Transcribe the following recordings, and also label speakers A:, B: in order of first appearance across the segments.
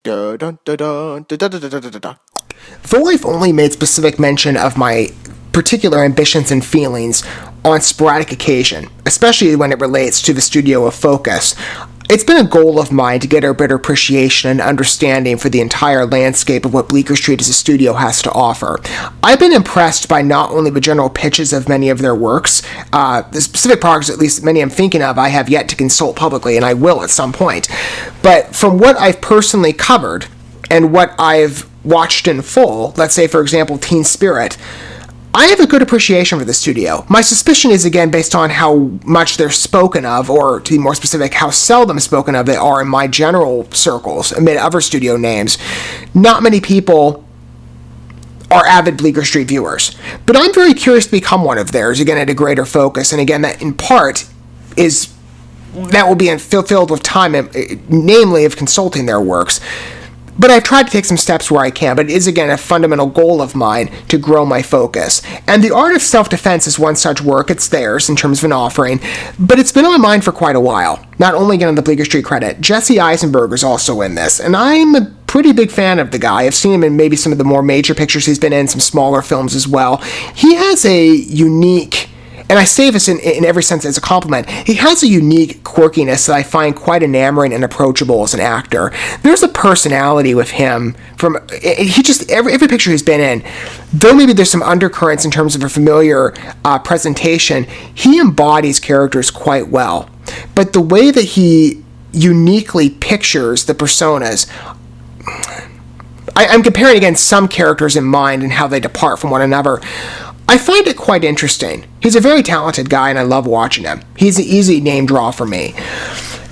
A: Though I've only made specific mention of my particular ambitions and feelings on sporadic occasion, especially when it relates to the studio of focus, it's been a goal of mine to get a better appreciation and understanding for the entire landscape of what Bleecker Street as a studio has to offer. I've been impressed by not only the general pitches of many of their works, the specific projects, at least many I'm thinking of, I have yet to consult publicly, and I will at some point, but from what I've personally covered and what I've watched in full, let's say, for example, Teen Spirit, I have a good appreciation for the studio. My suspicion is, again, based on how much they're spoken of, or to be more specific, how seldom spoken of they are in my general circles, amid other studio names. Not many people are avid Bleecker Street viewers. But I'm very curious to become one of theirs, again, at a greater focus, and again, that in part is, that will be fulfilled with time, namely of consulting their works. But I've tried to take some steps where I can, but it is, again, a fundamental goal of mine to grow my focus. And The Art of Self-Defense is one such work. It's theirs in terms of an offering, but it's been on my mind for quite a while. Not only getting the Bleecker Street credit, Jesse Eisenberg is also in this, and I'm a pretty big fan of the guy. I've seen him in maybe some of the more major pictures he's been in, some smaller films as well. He has a unique... And I say this in every sense as a compliment. He has a unique quirkiness that I find quite enamoring and approachable as an actor. There's a personality with him he just, every picture he's been in, though maybe there's some undercurrents in terms of a familiar presentation, he embodies characters quite well. But the way that he uniquely pictures the personas, I'm comparing, again, some characters in mind and how they depart from one another. I find it quite interesting. He's a very talented guy, and I love watching him. He's an easy name draw for me.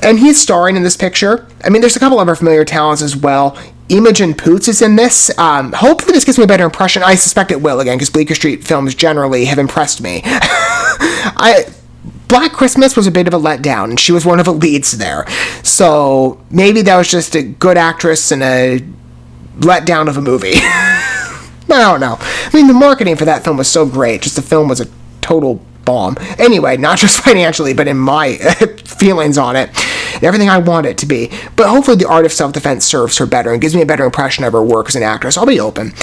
A: And he's starring in this picture. I mean, there's a couple other familiar talents as well. Imogen Poots is in this. Hopefully this gives me a better impression. I suspect it will, again, because Bleecker Street films generally have impressed me. Black Christmas was a bit of a letdown, and she was one of the leads there. So maybe that was just a good actress and a letdown of a movie. I don't know. I mean, the marketing for that film was so great. Just the film was a total bomb. Anyway, not just financially, but in my feelings on it. And everything I want it to be. But hopefully The Art of Self-Defense serves her better and gives me a better impression of her work as an actress. I'll be open.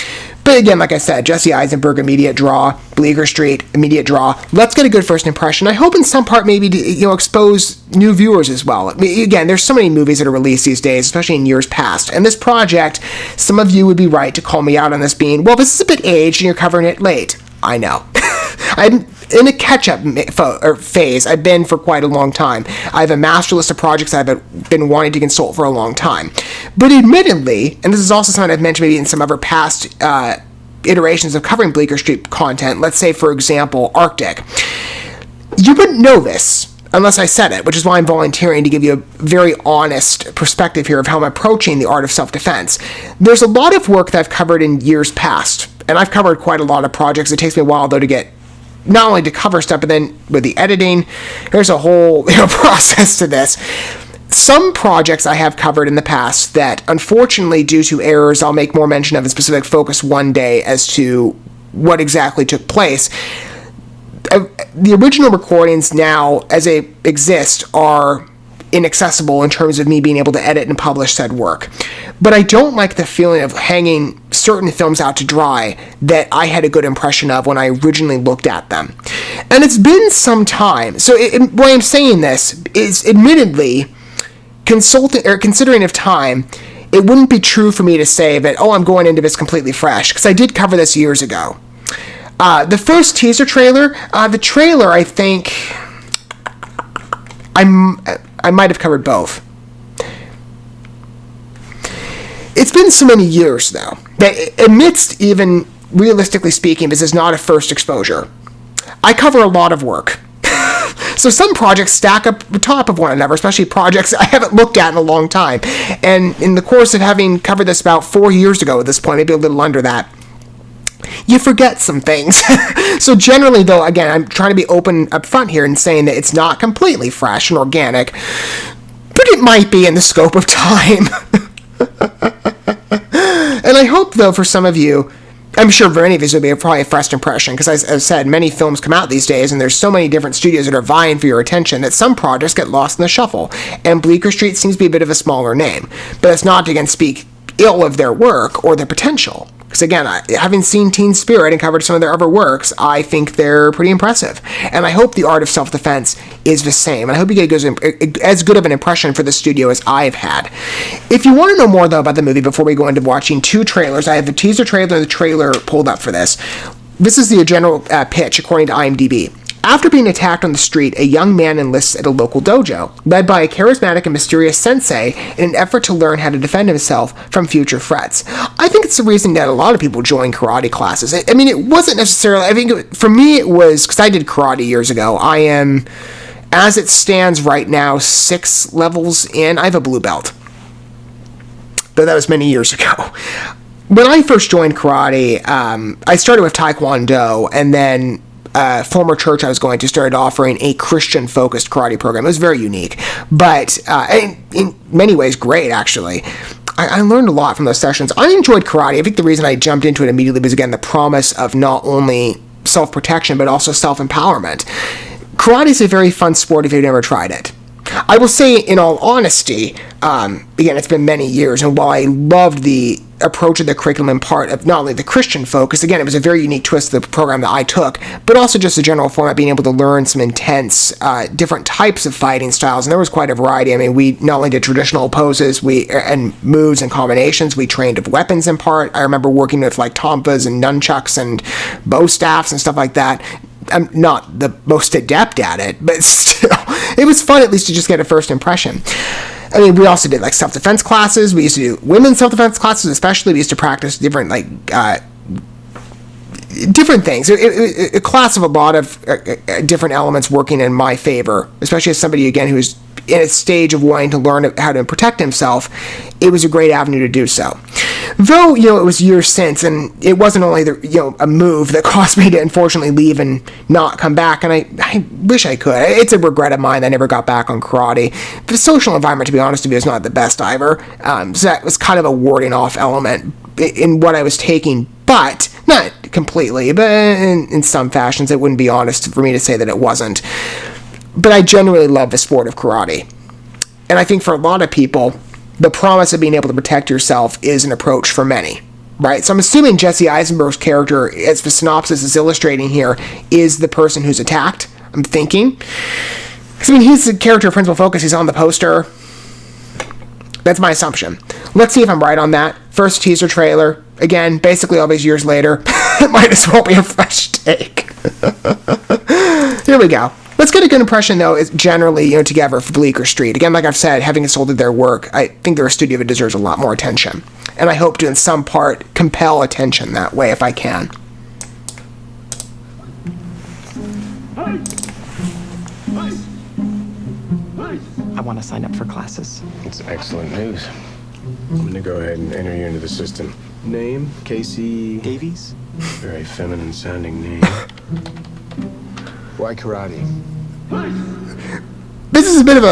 A: But again, like I said, Jesse Eisenberg, immediate draw. Bleecker Street, immediate draw. Let's get a good first impression. I hope in some part maybe to, expose new viewers as well. I mean, again, there's so many movies that are released these days, especially in years past. And this project, some of you would be right to call me out on this being, well, this is a bit aged and you're covering it late. I know. I'm in a catch-up phase. I've been for quite a long time. I have a master list of projects I've been wanting to consult for a long time. But admittedly, and this is also something I've mentioned maybe in some other past iterations of covering Bleecker Street content, let's say, for example, Arctic. You wouldn't know this unless I said it, which is why I'm volunteering to give you a very honest perspective here of how I'm approaching The Art of Self-Defense. There's a lot of work that I've covered in years past, and I've covered quite a lot of projects. It takes me a while, though, to get not only to cover stuff, but then with the editing, there's a whole process to this. Some projects I have covered in the past that, unfortunately, due to errors, I'll make more mention of in specific focus one day as to what exactly took place. The original recordings now, as they exist, are inaccessible in terms of me being able to edit and publish said work. But I don't like the feeling of hanging certain films out to dry that I had a good impression of when I originally looked at them. And it's been some time. So why I'm saying this is, admittedly, considering of time, it wouldn't be true for me to say that, I'm going into this completely fresh, because I did cover this years ago. The first teaser trailer, the trailer, I think, I might have covered both. It's been so many years, though, that amidst even, realistically speaking, this is not a first exposure. I cover a lot of work. So some projects stack up the top of one another, especially projects I haven't looked at in a long time. And in the course of having covered this about 4 years ago at this point, maybe a little under that, you forget some things. So generally, though, again, I'm trying to be open up front here and saying that it's not completely fresh and organic, but it might be in the scope of time. And I hope, though, for some of you, I'm sure for any of these will be probably a fresh impression, because as I said, many films come out these days, and there's so many different studios that are vying for your attention that some projects get lost in the shuffle, and Bleecker Street seems to be a bit of a smaller name. But it's not to, again, speak ill of their work or their potential. Because again, having seen Teen Spirit and covered some of their other works, I think they're pretty impressive. And I hope The Art of Self-Defense is the same. And I hope you get as good of an impression for the studio as I've had. If you want to know more, though, about the movie before we go into watching 2 trailers, I have the teaser trailer and the trailer pulled up for this. This is the general pitch, according to IMDb. After being attacked on the street, a young man enlists at a local dojo, led by a charismatic and mysterious sensei in an effort to learn how to defend himself from future threats. I think it's the reason that a lot of people join karate classes. I mean, it wasn't necessarily, I think for me it was, because I did karate years ago. I am, as it stands right now, 6 levels in. I have a blue belt. Though that was many years ago. When I first joined karate, I started with Taekwondo, and then former church I was going to started offering a Christian-focused karate program. It was very unique, but in many ways great, actually. I learned a lot from those sessions. I enjoyed karate. I think the reason I jumped into it immediately was, again, the promise of not only self-protection, but also self-empowerment. Karate is a very fun sport if you've never tried it. I will say, in all honesty, again, it's been many years, and while I loved the approach of the curriculum and part of not only the Christian focus, again, it was a very unique twist to the program that I took, but also just the general format, being able to learn some intense, different types of fighting styles, and there was quite a variety. I mean, we not only did traditional poses and moves and combinations, we trained of weapons in part. I remember working with, like, tonfas and nunchucks and bow staffs and stuff like that. I'm not the most adept at it, but still, it was fun at least to just get a first impression. I mean, we also did, like, self-defense classes. We used to do women's self-defense classes, especially. We used to practice different, like, different things. A class of a lot of different elements working in my favor, especially as somebody, again, who's in a stage of wanting to learn how to protect himself. It was a great avenue to do so. Though, it was years since, and it wasn't only a move that caused me to unfortunately leave and not come back, and I wish I could. It's a regret of mine that I never got back on karate. The social environment, to be honest with you, is not the best either, so that was kind of a warding off element in what I was taking, but not completely, but in some fashions it wouldn't be honest for me to say that it wasn't. But I genuinely love the sport of karate. And I think for a lot of people, the promise of being able to protect yourself is an approach for many, right? So I'm assuming Jesse Eisenberg's character, as the synopsis is illustrating here, is the person who's attacked. I'm thinking. Because, I mean, he's the character of principal focus. He's on the poster. That's my assumption. Let's see if I'm right on that. First teaser trailer. Again, basically all these years later. It might as well be a fresh take. Here we go. Let's get a good impression, though, is generally, together for Bleecker Street. Again, like I've said, having consulted their work, I think they're a studio that deserves a lot more attention. And I hope to, in some part, compel attention that way, if I can.
B: I want to sign up for classes.
C: It's excellent news. I'm going to go ahead and enter you into the system. Name, Casey...
B: Davies?
C: Very feminine-sounding name. Why karate?
A: This is a bit of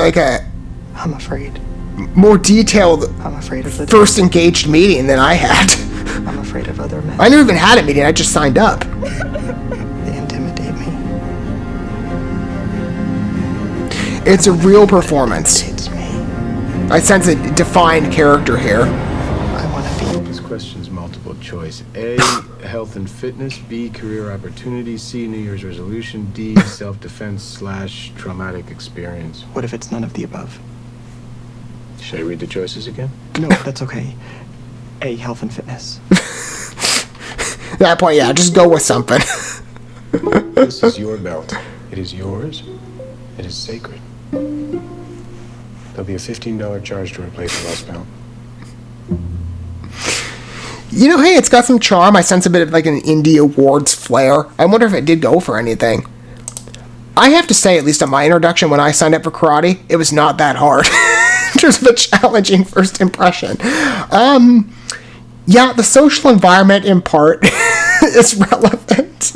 B: I'm afraid.
A: more detailed
B: I'm afraid of the
A: first engaged meeting than I had.
B: I'm afraid of other men.
A: I never even had a meeting, I just signed up.
B: They intimidate me.
A: It's a real performance.
B: It's me.
A: I sense a defined character here.
B: I want to be.
C: This question's multiple choice. A, health and fitness. B, career opportunity. C, New Year's resolution. D, self-defense / traumatic experience.
B: What if it's none of the above?
C: Should I read the choices again?
B: No, that's okay. A, health and fitness.
A: At that point, yeah, just go with something.
C: This is your belt. It is yours. It is sacred. There'll be a $15 charge to replace the lost belt.
A: Hey, it's got some charm. I sense a bit of like an indie awards flair. I wonder if it did go for anything. I have to say, at least on my introduction, when I signed up for karate, it was not that hard. In terms of a challenging first impression. Yeah, the social environment in part is relevant.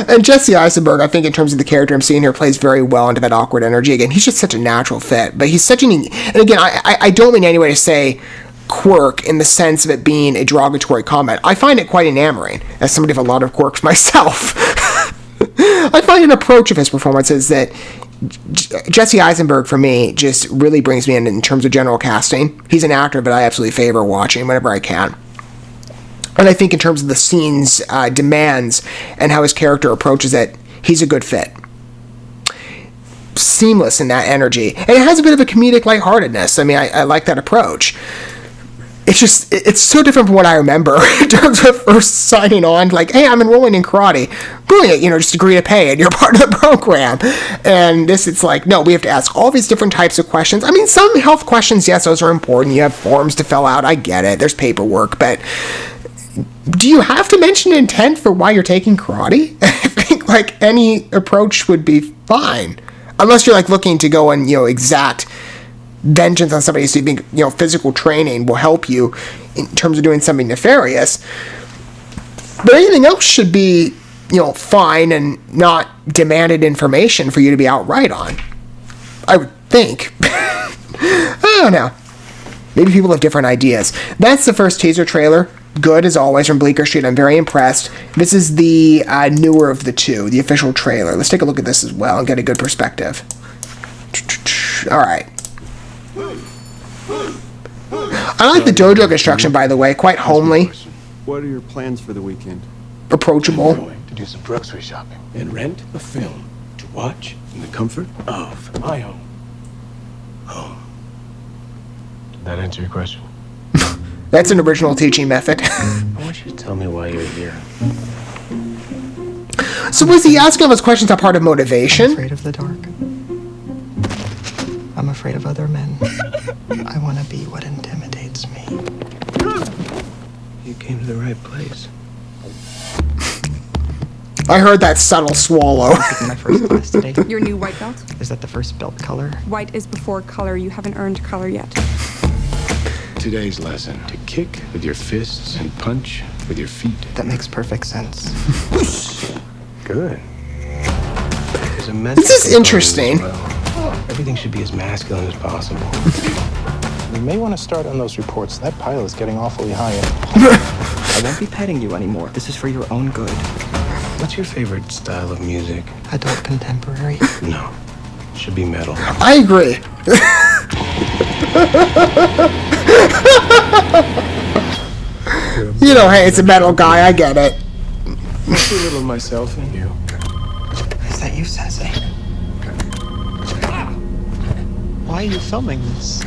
A: And Jesse Eisenberg, I think in terms of the character I'm seeing here, plays very well into that awkward energy. Again, he's just such a natural fit. But he's such an... And again, I don't mean any way to say quirk in the sense of it being a derogatory comment. I find it quite enamoring, as somebody with a lot of quirks myself. I find an approach of his performances that Jesse Eisenberg, for me, just really brings me in terms of general casting. He's an actor that I absolutely favor watching whenever I can. And I think in terms of the scene's demands and how his character approaches it, he's a good fit. Seamless in that energy. And it has a bit of a comedic lightheartedness. I mean, I like that approach. It's just, it's so different from what I remember in terms of first signing on, like, hey, I'm enrolling in karate. Brilliant, just agree to pay and you're part of the program. And this, it's like, no, we have to ask all these different types of questions. I mean, some health questions, yes, those are important. You have forms to fill out. I get it. There's paperwork. But do you have to mention intent for why you're taking karate? I think, like, any approach would be fine. Unless you're, like, looking to go and, exact vengeance on somebody, so you think physical training will help you in terms of doing something nefarious. But anything else should be fine and not demanded information for you to be outright on, I would think. I don't know, maybe people have different ideas. That's the first teaser trailer. Good as always from Bleecker Street. I'm very impressed. This is the newer of the two, the official trailer. Let's take a look at this as well and get a good perspective. All right. I like the dojo construction, by the way. Quite homely.
D: What are your plans for the weekend?
A: Approachable.
C: I'm going to do some drugstore shopping and rent a film to watch in the comfort of my own home. Did that answer your question?
A: That's an original teaching method.
C: I want you to tell me why you're here.
A: So was he asking all those questions a part of motivation?
B: I'm afraid of the dark. I'm afraid of other men. I want to be what intimidates me.
C: You came to the right place.
A: I heard that subtle swallow.
B: I'm taking my first class today.
E: Your new white belt?
B: Is that the first belt color?
E: White is before color. You haven't earned color yet.
C: Today's lesson: to kick with your fists and punch with your feet.
B: That makes perfect sense.
C: Good. There's a
A: This is interesting.
C: Everything should be as masculine as possible.
F: You may want to start on those reports. That pile is getting awfully high.
B: I won't be petting you anymore. This is for your own good.
C: What's your favorite style of music?
B: Adult contemporary.
C: No. Should be metal.
A: I agree. Hey, it's a metal guy. I get it.
C: I see a little of myself in you.
B: Is that you, Sensei? Why are you filming this?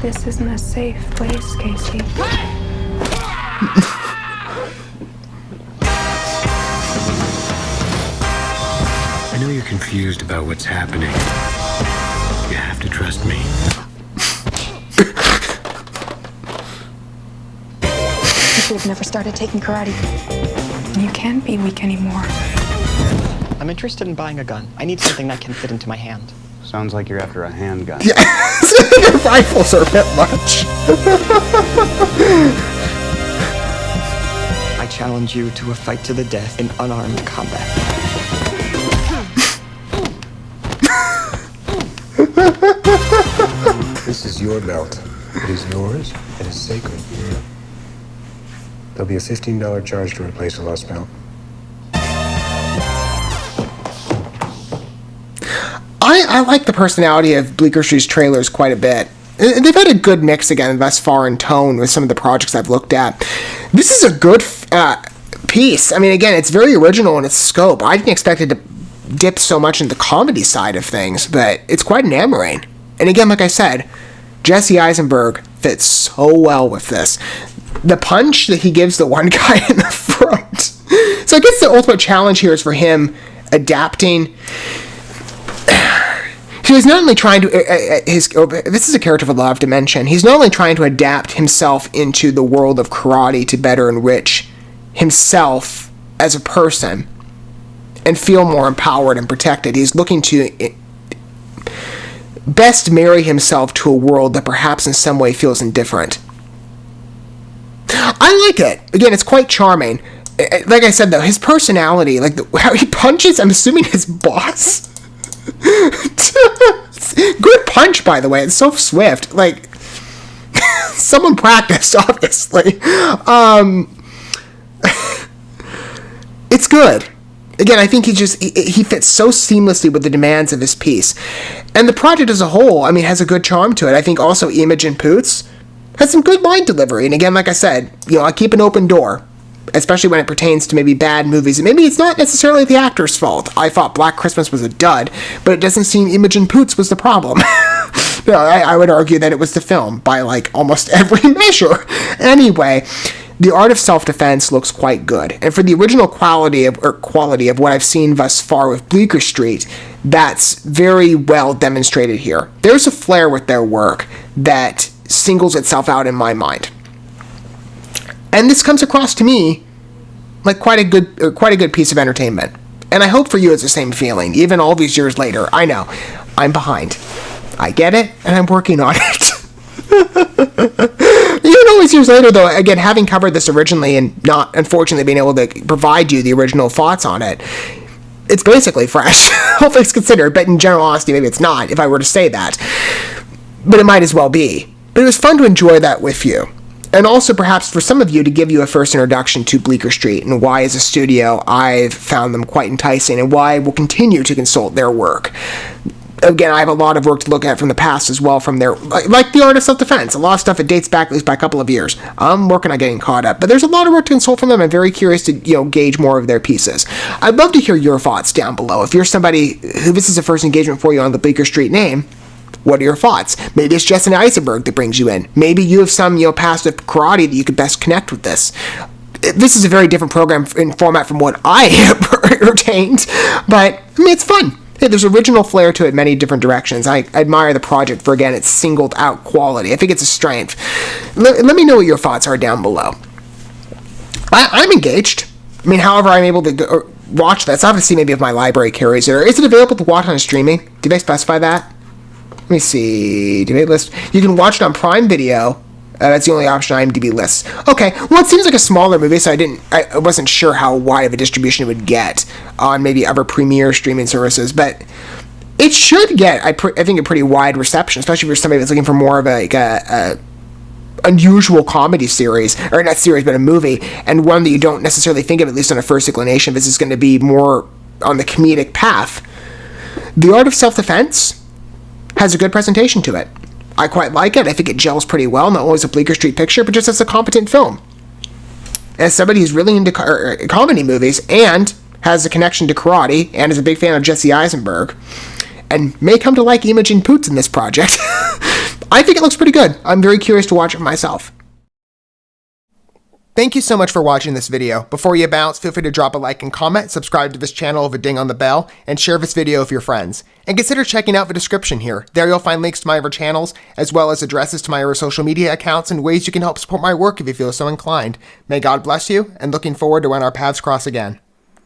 G: This isn't a safe place, Casey.
C: I know you're confused about what's happening. You have to trust me.
G: You should have never started taking karate. You can't be weak anymore.
B: I'm interested in buying a gun. I need something that can fit into my hand.
D: Sounds like you're after a handgun.
A: Yeah, your rifles are a bit much.
B: I challenge you to a fight to the death in unarmed combat.
C: This is your belt. It is yours. It is sacred. There'll be a $15 charge to replace a lost belt.
A: I like the personality of Bleecker Street's trailers quite a bit. They've had a good mix again thus far in tone with some of the projects I've looked at. This is a good piece. I mean, again, it's very original in its scope. I didn't expect it to dip so much into the comedy side of things, but it's quite enamoring. And again, like I said, Jesse Eisenberg fits so well with this. The punch that he gives the one guy in the front. So I guess the ultimate challenge here is for him adapting. He's not only trying to this is a character with a lot of dimension. He's not only trying to adapt himself into the world of karate to better enrich himself as a person and feel more empowered and protected. He's looking to best marry himself to a world that perhaps in some way feels indifferent. I like it. Again, it's quite charming. Like I said, though, his personality, like how he punches, I'm assuming his boss. Good punch, by the way. It's so swift. Like, someone practiced, obviously. It's good. Again, I think he fits so seamlessly with the demands of his piece. And the project as a whole, I mean, has a good charm to it. I think also Imogen Poots has some good line delivery. And again, like I said, I keep an open door, especially when it pertains to maybe bad movies. And maybe it's not necessarily the actor's fault. I thought Black Christmas was a dud, but it doesn't seem Imogen Poots was the problem. No, I would argue that it was the film by like almost every measure. Anyway, the art of self-defense looks quite good. And for the original quality of what I've seen thus far with Bleecker Street, that's very well demonstrated here. There's a flair with their work that singles itself out in my mind. And this comes across to me like quite a good piece of entertainment. And I hope for you it's the same feeling, even all these years later. I know, I'm behind. I get it, and I'm working on it. Even all these years later, though, again, having covered this originally and not, unfortunately, being able to provide you the original thoughts on it, it's basically fresh. Hopefully it's considered, but in general honesty, maybe it's not, if I were to say that. But it might as well be. But it was fun to enjoy that with you. And also, perhaps, for some of you, to give you a first introduction to Bleecker Street and why, as a studio, I've found them quite enticing and why I will continue to consult their work. Again, I have a lot of work to look at from the past as well, from their, like the art of self-defense. A lot of stuff that dates back at least by a couple of years. I'm working on getting caught up, but there's a lot of work to consult from them. I'm very curious to, gauge more of their pieces. I'd love to hear your thoughts down below. If you're somebody who this is a first engagement for you on the Bleecker Street name, what are your thoughts? Maybe it's Jesse Eisenberg that brings you in. Maybe you have some, past of karate that you could best connect with this. This is a very different program in format from what I retained, but I mean, it's fun. Hey, there's original flair to it in many different directions. I admire the project for, again, its singled out quality. I think it's a strength. Let me know what your thoughts are down below. I'm engaged. I mean, however I'm able to watch that. So I have to see maybe if my library carries it. Or is it available to watch on streaming? Do they specify that? Let me see. Do they list? You can watch it on Prime Video. That's the only option IMDb lists. Okay, well, it seems like a smaller movie, so I wasn't sure how wide of a distribution it would get on maybe other premiere streaming services, but it should get, I think, a pretty wide reception, especially for somebody that's looking for more of a unusual comedy series, or not series, but a movie, and one that you don't necessarily think of, at least on a first inclination. This is going to be more on the comedic path. The art of self-defense has a good presentation to it. I quite like it. I think it gels pretty well, not always a Bleecker Street picture, but just as a competent film. As somebody who's really into comedy movies and has a connection to karate and is a big fan of Jesse Eisenberg and may come to like Imogen Poots in this project, I think it looks pretty good. I'm very curious to watch it myself. Thank you so much for watching this video. Before you bounce, feel free to drop a like and comment, subscribe to this channel with a ding on the bell, and share this video with your friends. And consider checking out the description here. There you'll find links to my other channels, as well as addresses to my other social media accounts and ways you can help support my work if you feel so inclined. May God bless you, and looking forward to when our paths cross again.